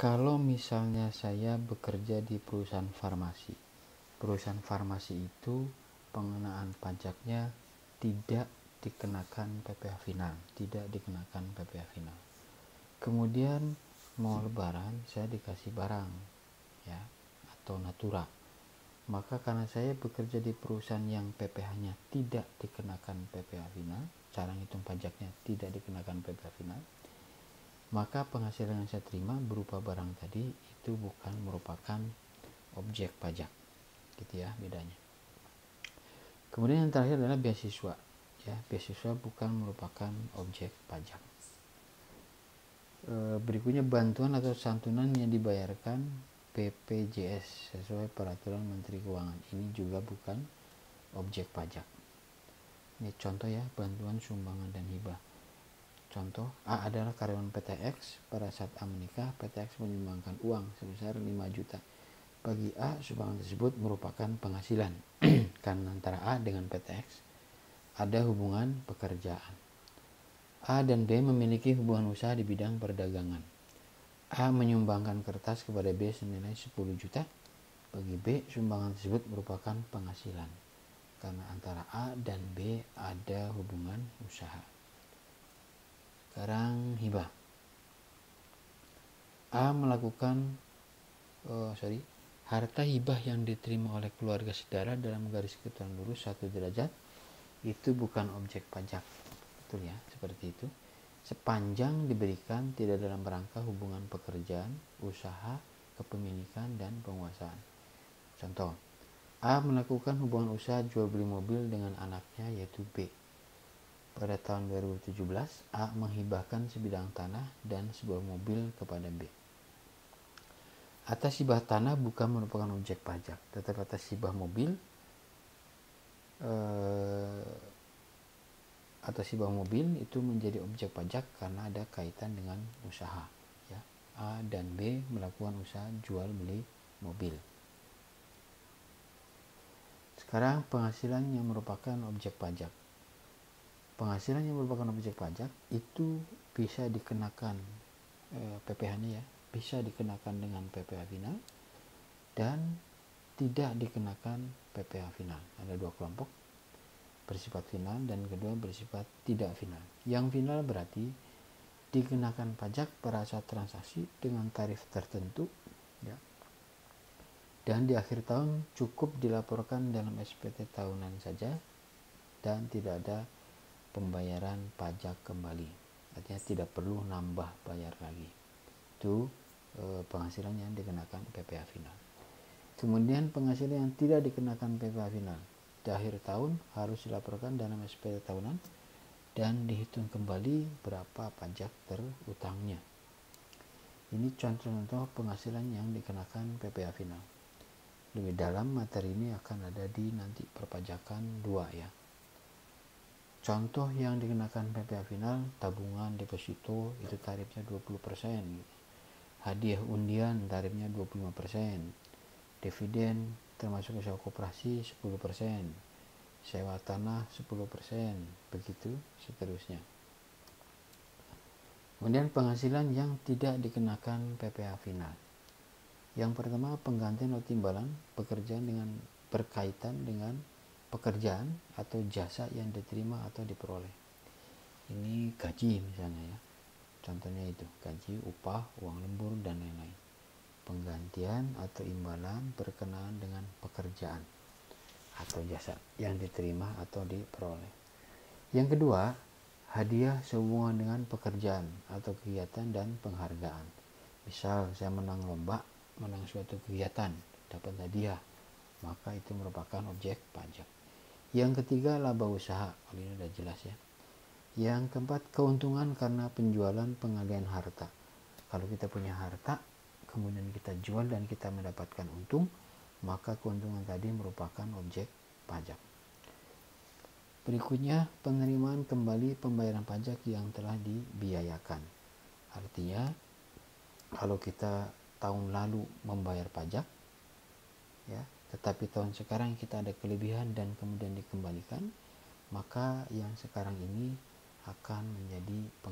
Kalau misalnya saya bekerja di perusahaan farmasi itu pengenaan pajaknya tidak dikenakan PPh final, Kemudian mau lebaran saya dikasih barang, ya, atau natura. Maka karena saya bekerja di perusahaan yang PPh-nya tidak dikenakan PPh final, cara ngitung pajaknya tidak dikenakan PPh final, maka penghasilan yang saya terima berupa barang tadi itu bukan merupakan objek pajak, gitu ya bedanya. Kemudian yang terakhir adalah beasiswa, ya, beasiswa bukan merupakan objek pajak. Berikutnya bantuan atau santunan yang dibayarkan BPJS sesuai peraturan Menteri Keuangan, ini juga bukan objek pajak. Ini contoh ya, bantuan, sumbangan, dan hibah. Contoh, A adalah karyawan PTX. Pada saat A menikah, PTX menyumbangkan uang sebesar 5 juta. Bagi A, sumbangan tersebut merupakan penghasilan karena antara A dengan PTX ada hubungan pekerjaan. A dan B memiliki hubungan usaha di bidang perdagangan. A menyumbangkan kertas kepada B senilai 10 juta. Bagi B, sumbangan tersebut merupakan penghasilan karena antara A dan B ada hubungan usaha. Sekarang hibah. A melakukan harta hibah yang diterima oleh keluarga saudara dalam garis keturunan lurus 1 derajat itu bukan objek pajak. Betul ya, seperti itu. Sepanjang diberikan tidak dalam rangka hubungan pekerjaan, usaha, kepemilikan, dan penguasaan. Contoh, A melakukan hubungan usaha jual beli mobil dengan anaknya yaitu B. Pada tahun 2017, A menghibahkan sebidang tanah dan sebuah mobil kepada B. Atas hibah tanah bukan merupakan objek pajak, tetapi atas hibah mobil itu menjadi objek pajak karena ada kaitan dengan usaha. Ya. A dan B melakukan usaha jual beli mobil. Sekarang penghasilan yang merupakan objek pajak. Penghasilan yang merupakan objek pajak itu bisa dikenakan PPh-nya ya, bisa dikenakan dengan PPh final dan tidak dikenakan PPh final. Ada dua kelompok, bersifat final dan kedua bersifat tidak final. Yang final berarti dikenakan pajak pada saat transaksi dengan tarif tertentu, ya, dan di akhir tahun cukup dilaporkan dalam SPT tahunan saja dan tidak ada pembayaran pajak kembali, artinya tidak perlu nambah bayar lagi. Itu penghasilan yang dikenakan PPh final. Kemudian penghasilan yang tidak dikenakan PPh final di akhir tahun harus dilaporkan dalam SPT tahunan dan dihitung kembali berapa pajak terutangnya. Ini contoh-contoh penghasilan yang dikenakan PPh final. Lebih dalam materi ini akan ada di nanti perpajakan 2 ya. Contoh yang dikenakan PPh final, tabungan deposito itu tarifnya 20%, hadiah undian tarifnya 25%, dividen termasuk usaha koperasi 10%, sewa tanah 10%, begitu seterusnya. Kemudian penghasilan yang tidak dikenakan PPh final. Yang pertama, penggantian atau timbalan pekerjaan dengan berkaitan dengan pekerjaan atau jasa yang diterima atau diperoleh. Ini gaji misalnya ya. Contohnya itu, gaji, upah, uang lembur, dan lain-lain. Penggantian atau imbalan berkenaan dengan pekerjaan atau jasa yang diterima atau diperoleh. Yang kedua, hadiah sehubungan dengan pekerjaan atau kegiatan dan penghargaan. Misal saya menang lomba, menang suatu kegiatan, dapat hadiah, maka itu merupakan objek pajak. Yang ketiga, laba usaha. Ini sudah jelas ya. Yang keempat, keuntungan karena penjualan pengalihan harta. Kalau kita punya harta, kemudian kita jual dan kita mendapatkan untung, maka keuntungan tadi merupakan objek pajak. Berikutnya, penerimaan kembali pembayaran pajak yang telah dibiayakan. Artinya, kalau kita tahun lalu membayar pajak, ya, tetapi tahun sekarang kita ada kelebihan dan kemudian dikembalikan, maka yang sekarang ini akan menjadi